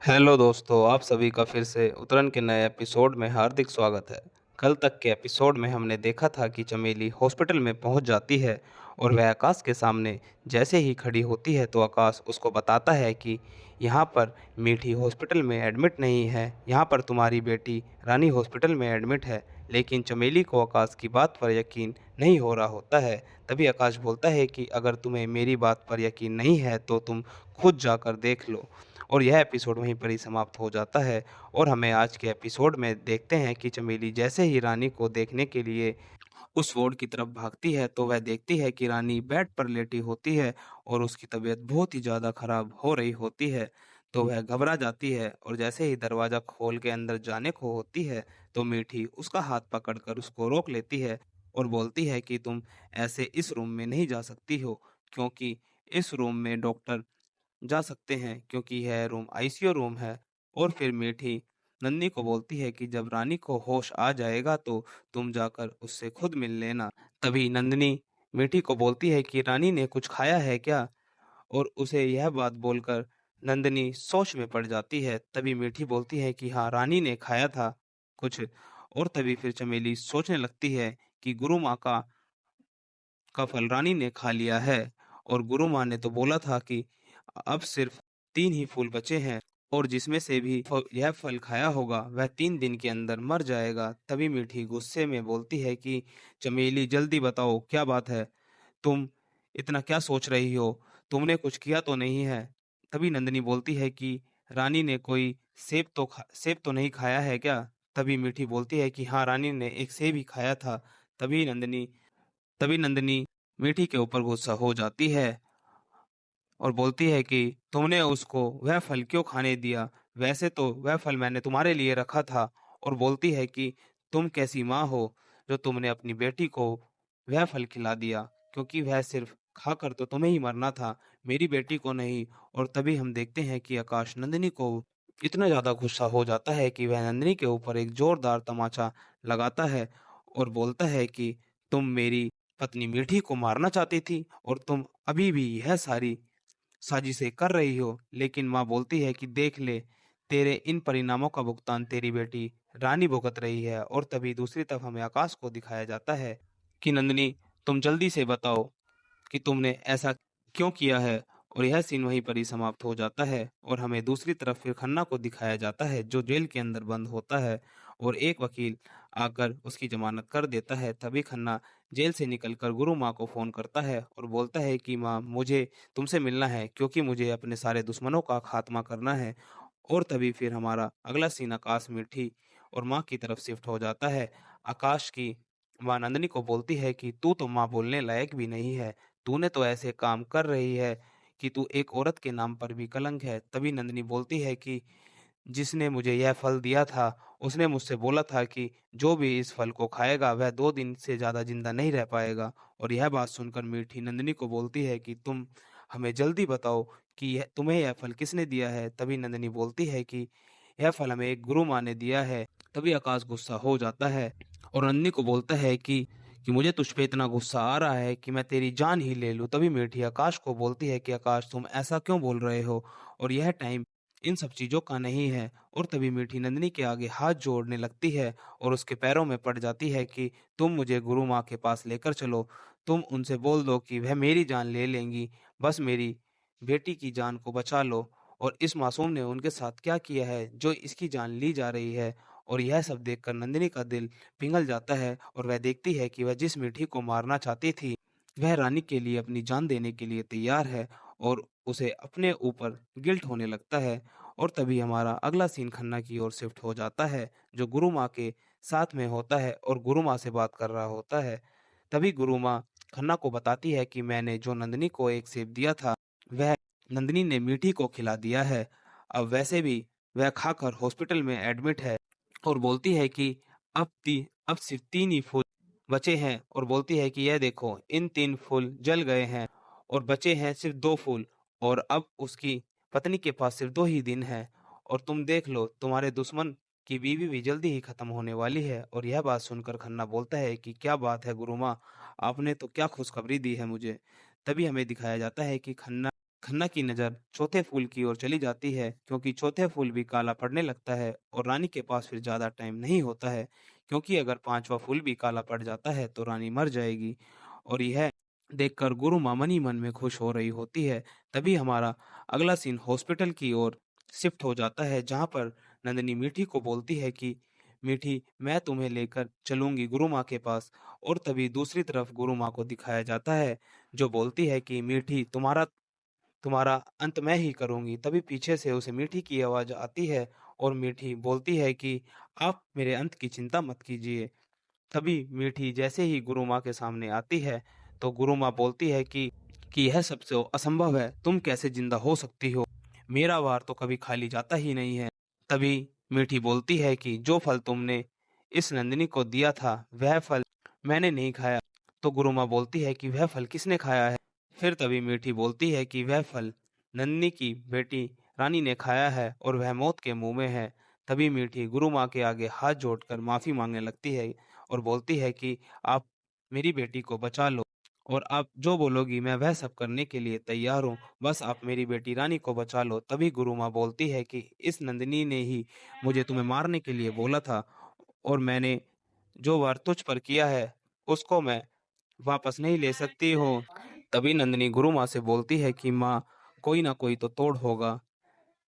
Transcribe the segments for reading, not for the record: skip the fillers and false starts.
Hello दोस्तों, आप सभी का फिर से उतरन के नए एपिसोड में हार्दिक स्वागत है। कल तक के एपिसोड में हमने देखा था कि चमेली हॉस्पिटल में पहुंच जाती है और वह आकाश के सामने जैसे ही खड़ी होती है तो आकाश उसको बताता है कि यहाँ पर मीठी हॉस्पिटल में एडमिट नहीं है, यहाँ पर तुम्हारी बेटी रानी हॉस्पिटल में एडमिट है। लेकिन चमेली को आकाश की बात पर यकीन नहीं हो रहा होता है। तभी आकाश बोलता है कि अगर तुम्हें मेरी बात पर यकीन नहीं है तो तुम खुद जाकर देख लो। और यह एपिसोड वहीं पर ही समाप्त हो जाता है और हमें आज के एपिसोड में देखते हैं कि चमेली जैसे ही रानी को देखने के लिए उस वार्ड की तरफ भागती है तो वह देखती है कि रानी बेड पर लेटी होती है और उसकी तबीयत बहुत ही ज़्यादा खराब हो रही होती है। तो वह घबरा जाती है और जैसे ही दरवाज़ा खोल के अंदर जाने को होती है तो मीठी उसका हाथ पकड़कर उसको रोक लेती है और बोलती है कि तुम ऐसे इस रूम में नहीं जा सकती हो, क्योंकि इस रूम में डॉक्टर जा सकते हैं, क्योंकि यह रूम आईसीयू रूम है। और फिर मीठी नन्ही को बोलती है कि जब रानी को होश आ जाएगा तो तुम जाकर उससे खुद मिल लेना। तभी नंदिनी मीठी को बोलती है कि रानी ने कुछ खाया है क्या, और उसे यह बात बोलकर नंदिनी सोच में पड़ जाती है। तभी मीठी बोलती है कि हाँ, रानी ने खाया था कुछ। और तभी फिर चमेली सोचने लगती है कि गुरु माँ का फल रानी ने खा लिया है, और गुरु माँ ने तो बोला था कि अब सिर्फ 3 ही फूल बचे हैं और जिसमें से भी यह फल खाया होगा वह 3 दिन के अंदर मर जाएगा। तभी मीठी गुस्से में बोलती है कि चमेली, जल्दी बताओ क्या बात है? तुम इतना क्या सोच रही हो? तुमने कुछ किया तो नहीं है? तभी नंदिनी बोलती है कि रानी ने कोई सेब तो नहीं खाया है क्या? तभी मीठी बोलती है कि हाँ, रानी ने एक सेब ही खाया था। तभी नंदिनी तभी नंदिनी मीठी के ऊपर गुस्सा हो जाती है और बोलती है कि तुमने उसको वह फल क्यों खाने दिया? वैसे तो वह फल मैंने तुम्हारे लिए रखा था। और बोलती है कि तुम कैसी माँ हो जो तुमने अपनी बेटी को वह फल खिला दिया, क्योंकि वह सिर्फ खाकर तो तुम्हें ही मरना था, मेरी बेटी को नहीं। और तभी हम देखते हैं कि आकाश नंदिनी को इतना ज़्यादा गुस्सा हो जाता है कि वह नंदिनी के ऊपर एक जोरदार तमाचा लगाता है और बोलता है कि तुम मेरी पत्नी मीठी को मारना चाहती थी और तुम अभी भी यह सारी साजिशें कर रही हो। लेकिन माँ बोलती है कि देख ले, तेरे इन परिणामों का भुगतान तेरी बेटी रानी भुगत रही है। और तभी दूसरी तरफ हमें आकाश को दिखाया जाता है कि नंदिनी, तुम जल्दी से बताओ कि तुमने ऐसा क्यों किया है। और यह सीन वहीं पर ही समाप्त हो जाता है और हमें दूसरी तरफ फिर खन्ना को दिखाया जाता है जो जेल के अंदर बंद होता है और एक वकील आकर उसकी जमानत कर देता है। तभी खन्ना जेल से निकलकर गुरु माँ को फ़ोन करता है और बोलता है कि माँ, मुझे तुमसे मिलना है, क्योंकि मुझे अपने सारे दुश्मनों का खात्मा करना है। और तभी फिर हमारा अगला सीन आकाश, मिट्टी और माँ की तरफ शिफ्ट हो जाता है। आकाश की माँ नंदिनी को बोलती है कि तू तो माँ बोलने लायक भी नहीं है, तूने तो ऐसे काम कर रही है कि तू एक औरत के नाम पर भी कलंक है। तभी नंदिनी बोलती है कि जिसने मुझे यह फल दिया था, उसने मुझसे बोला था कि जो भी इस फल को खाएगा वह 2 दिन से ज़्यादा ज़िंदा नहीं रह पाएगा। और यह बात सुनकर मीठी नंदिनी को बोलती है कि तुम हमें जल्दी बताओ कि यह तुम्हें यह फल किसने दिया है? तभी नंदिनी बोलती है कि यह फल हमें एक गुरु माँ ने दिया है। तभी आकाश गुस्सा हो जाता है और नंदिनी को बोलता है कि मुझे तुझ पे इतना गुस्सा आ रहा है कि मैं तेरी जान ही ले लूँ। तभी मीठी आकाश को बोलती है कि आकाश, तुम ऐसा क्यों बोल रहे हो? और यह टाइम इन सब चीज़ों का नहीं है। और तभी मीठी नंदिनी के आगे हाथ जोड़ने लगती है और उसके पैरों में पड़ जाती है कि तुम मुझे गुरु माँ के पास लेकर चलो। तुम उनसे बोल दो कि वह मेरी जान ले लेंगी, बस मेरी बेटी की जान को बचा लो। और इस मासूम ने उनके साथ क्या किया है जो इसकी जान ली जा रही है? और यह सब देखकर नंदिनी का दिल पिघल जाता है और वह देखती है कि वह जिस मीठी को मारना चाहती थी, वह रानी के लिए अपनी जान देने के लिए तैयार है। और उसे अपने ऊपर गिल्ट होने लगता है। और तभी हमारा अगला सीन खन्ना की ओर शिफ्ट हो जाता है, जो गुरु माँ के साथ में होता है और गुरु माँ से बात कर रहा होता है। तभी गुरु माँ खन्ना को बताती है कि मैंने जो नंदिनी को एक सेब दिया था, वह नंदिनी ने मीठी को खिला दिया है। अब वैसे भी वह खाकर हॉस्पिटल में एडमिट है और बोलती है कि अब सिर्फ 3 ही फूल बचे हैं। और बोलती है कि यह देखो, इन 3 फूल जल गए हैं और बचे हैं सिर्फ 2 फूल। और अब उसकी पत्नी के पास सिर्फ 2 ही दिन हैं और तुम देख लो, तुम्हारे दुश्मन की बीवी भी जल्दी ही खत्म होने वाली है। और यह बात सुनकर खन्ना बोलता है कि क्या बात है गुरु माँ, आपने तो क्या खुशखबरी दी है मुझे। तभी हमें दिखाया जाता है कि खन्ना खन्ना की नज़र चौथे फूल की ओर चली जाती है क्योंकि चौथे फूल भी काला पड़ने लगता है और रानी के पास फिर ज़्यादा टाइम नहीं होता है क्योंकि अगर पांचवा फूल भी काला पड़ जाता है तो रानी मर जाएगी। और यह देखकर गुरु माँ मन ही मन में खुश हो रही होती है। तभी हमारा अगला सीन हॉस्पिटल की ओर शिफ्ट हो जाता है जहाँ पर नंदिनी मीठी को बोलती है कि मीठी मैं तुम्हें लेकर चलूंगी गुरु माँ के पास। और तभी दूसरी तरफ गुरु माँ को दिखाया जाता है जो बोलती है कि मीठी तुम्हारा तुम्हारा अंत मैं ही करूँगी। तभी पीछे से उसे मीठी की आवाज़ आती है और मीठी बोलती है कि आप मेरे अंत की चिंता मत कीजिए। तभी मीठी जैसे ही गुरु माँ के सामने आती है, तो गुरु माँ बोलती है कि यह सबसे असंभव है, तुम कैसे ज़िंदा हो सकती हो? मेरा वार तो कभी खाली जाता ही नहीं है। तभी मीठी बोलती है कि जो फल तुमने इस नंदिनी को दिया था, वह फल मैंने नहीं खाया। तो गुरु माँ बोलती है कि वह फल किसने खाया है? फिर तभी मीठी बोलती है कि वह फल नंदिनी की बेटी रानी ने खाया है और वह मौत के मुंह में है। तभी मीठी गुरु माँ के आगे हाथ जोड़कर माफी मांगने लगती है और बोलती है कि आप मेरी बेटी को बचा लो और आप जो बोलोगी मैं वह सब करने के लिए तैयार हूँ। बस आप मेरी बेटी रानी को बचा लो। तभी गुरु माँ बोलती है कि इस नंदिनी ने ही मुझे तुम्हें मारने के लिए बोला था और मैंने जो वार तुझ पर किया है उसको मैं वापस नहीं ले सकती हूँ। तभी नंदिनी गुरु माँ से बोलती है कि माँ कोई ना कोई तो तोड़ होगा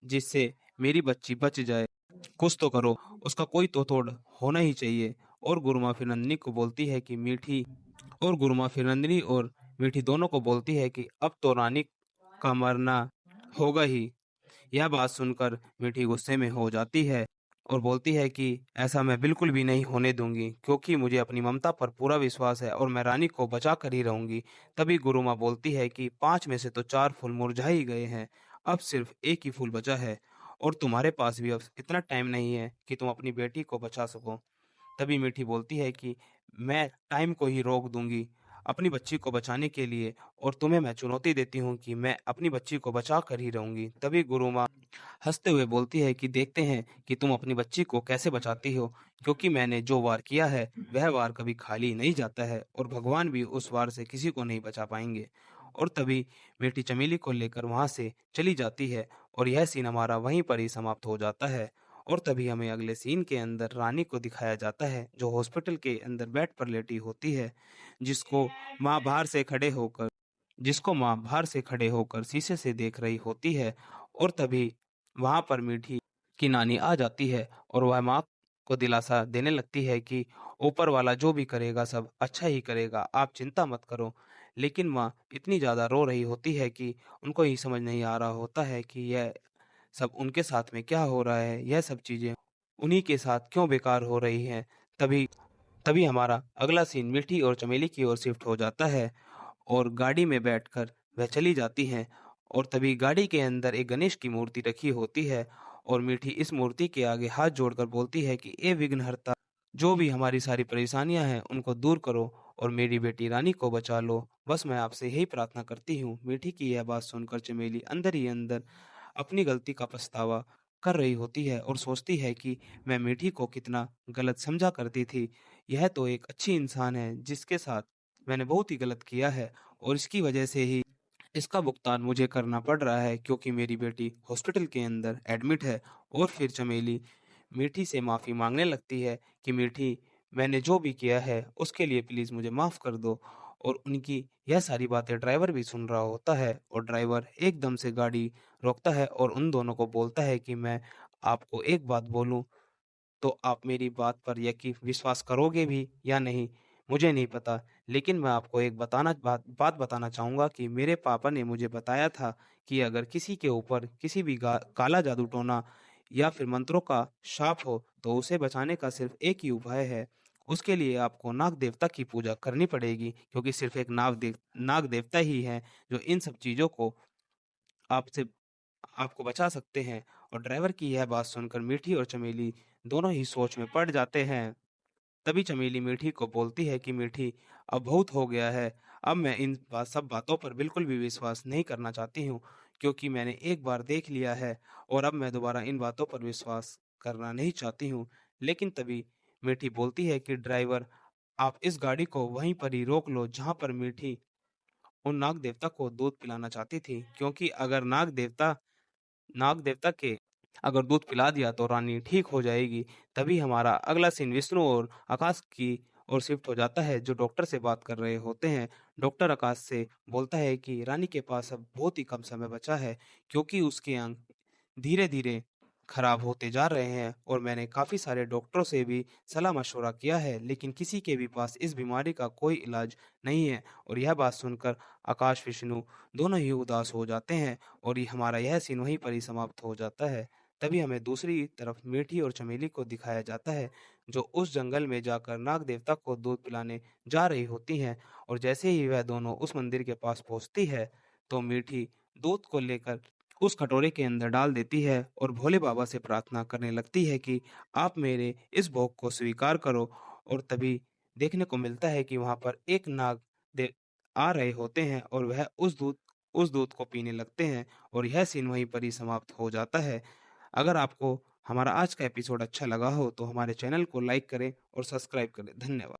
जिससे मेरी बच्ची बच जाए। कुछ तो करो, उसका कोई तो तोड़ होना ही चाहिए। और गुरु माँ फिर नंदिनी को बोलती है कि मीठी और गुरु माँ फिर नंदिनी और मीठी दोनों को बोलती है कि अब तो रानी का मरना होगा ही। यह बात सुनकर मीठी गुस्से में हो जाती है और बोलती है कि ऐसा मैं बिल्कुल भी नहीं होने दूंगी क्योंकि मुझे अपनी ममता पर पूरा विश्वास है और मैं रानी को बचा कर ही रहूंगी। तभी गुरु माँ बोलती है कि 5 में से तो 4 फूल मुरझा ही गए हैं, अब सिर्फ एक ही फूल बचा है और तुम्हारे पास भी अब इतना टाइम नहीं है कि तुम अपनी बेटी को बचा सको। तभी मीठी बोलती है कि मैं टाइम को ही रोक दूंगी अपनी बच्ची को बचाने के लिए और तुम्हें मैं चुनौती देती हूँ कि मैं अपनी बच्ची को बचा कर ही रहूंगी। तभी गुरु माँ हंसते हुए बोलती है कि देखते हैं कि तुम अपनी बच्ची को कैसे बचाती हो क्योंकि मैंने जो वार किया है वह वार कभी खाली नहीं जाता है और भगवान भी उस वार से किसी को नहीं बचा पाएंगे। और तभी मीठी चमेली को लेकर वहां से चली जाती है और यह सीन हमारा वहीं पर ही समाप्त हो जाता है। और तभी हमें अगले सीन के अंदर रानी को दिखाया जाता है जो हॉस्पिटल के अंदर बेड पर लेटी होती है जिसको माँ बाहर से खड़े होकर जिसको माँ बाहर से खड़े होकर शीशे से देख रही होती है। और तभी वहां पर मीठी की नानी आ जाती है और वह माँ को दिलासा देने लगती है कि ऊपर वाला जो भी करेगा सब अच्छा ही करेगा, आप चिंता मत करो। लेकिन माँ इतनी ज्यादा रो रही होती है कि उनको ही समझ नहीं आ रहा होता है कि यह सब उनके साथ में क्या हो रहा है, यह सब चीजें उन्हीं के साथ क्यों बेकार हो रही हैं। तभी तभी हमारा अगला सीन मिठी और चमेली की ओर शिफ्ट हो जाता है और गाड़ी में बैठकर वह चली जाती हैं। और तभी गाड़ी के अंदर एक गणेश की मूर्ति रखी होती है और मीठी इस मूर्ति के आगे हाथ जोड़कर बोलती है कि ए विघ्नहर्ता, जो भी हमारी सारी परेशानियां हैं उनको दूर करो और मेरी बेटी रानी को बचा लो। बस मैं आपसे यही प्रार्थना करती हूँ। मीठी की यह बात सुनकर चमेली अंदर ही अंदर अपनी गलती का पछतावा कर रही होती है और सोचती है कि मैं मीठी को कितना गलत समझा करती थी। यह तो एक अच्छी इंसान है जिसके साथ मैंने बहुत ही गलत किया है और इसकी वजह से ही इसका भुगतान मुझे करना पड़ रहा है क्योंकि मेरी बेटी हॉस्पिटल के अंदर एडमिट है। और फिर चमेली मीठी से माफ़ी मांगने लगती है कि मीठी, मैंने जो भी किया है उसके लिए प्लीज़ मुझे माफ़ कर दो। और उनकी यह सारी बातें ड्राइवर भी सुन रहा होता है और ड्राइवर एकदम से गाड़ी रोकता है और उन दोनों को बोलता है कि मैं आपको एक बात बोलूं तो आप मेरी बात पर यकीन विश्वास करोगे भी या नहीं मुझे नहीं पता। लेकिन मैं आपको एक बात बताना चाहूँगा कि मेरे पापा ने मुझे बताया था कि अगर किसी के ऊपर किसी भी काला जादू टोना या फिर मंत्रों का शाप हो तो उसे बचाने का सिर्फ एक ही उपाय है। उसके लिए आपको नाग देवता की पूजा करनी पड़ेगी क्योंकि सिर्फ एक नाग देवता ही है जो इन सब चीज़ों को आपसे आपको बचा सकते हैं। और ड्राइवर की यह बात सुनकर मीठी और चमेली दोनों ही सोच में पड़ जाते हैं। तभी चमेली मीठी को बोलती है कि मीठी, अब बहुत हो गया है। अब मैं इन सब बातों पर बिल्कुल भी विश्वास नहीं करना चाहती हूँ क्योंकि मैंने एक बार देख लिया है और अब मैं दोबारा इन बातों पर विश्वास करना नहीं चाहती हूँ। लेकिन तभी मीठी बोलती है कि ड्राइवर, आप इस गाड़ी को वहीं पर ही रोक लो जहाँ पर मीठी उन नाग देवता को दूध पिलाना चाहती थी, क्योंकि नाग देवता के अगर दूध पिला दिया तो रानी ठीक हो जाएगी। तभी हमारा अगला सीन विष्णु और आकाश की ओर शिफ्ट हो जाता है, जो डॉक्टर से बात कर रहे होते हैं। डॉक्टर आकाश से बोलता है कि रानी के पास अब बहुत ही कम समय बचा है, क्योंकि उसके अंग धीरे-धीरे खराब होते जा रहे हैं, और मैंने काफ़ी सारे डॉक्टरों से भी सलाह-मशवरा किया है, लेकिन किसी के भी पास इस बीमारी का कोई इलाज नहीं है। और यह बात सुनकर आकाश, विष्णु दोनों ही उदास हो जाते हैं, और ये हमारा यह सीन वहीं पर ही समाप्त हो जाता है। तभी हमें दूसरी तरफ मीठी और चमेली को दिखाया जाता है, जो उस जंगल में जाकर नाग देवता को दूध पिलाने जा रही होती हैं, और जैसे ही वह दोनों उस मंदिर के पास पहुँचती है, तो मीठी दूध को लेकर उस कटोरे के अंदर डाल देती है और भोले बाबा से प्रार्थना करने लगती है कि आप मेरे इस भोग को स्वीकार करो। और तभी देखने को मिलता है कि वहाँ पर एक नाग दे आ रहे होते हैं, और वह उस दूध को पीने लगते हैं, और यह सीन वहीं पर ही समाप्त हो जाता है। अगर आपको हमारा आज का एपिसोड अच्छा लगा हो तो हमारे चैनल को लाइक करें और सब्सक्राइब करें। धन्यवाद।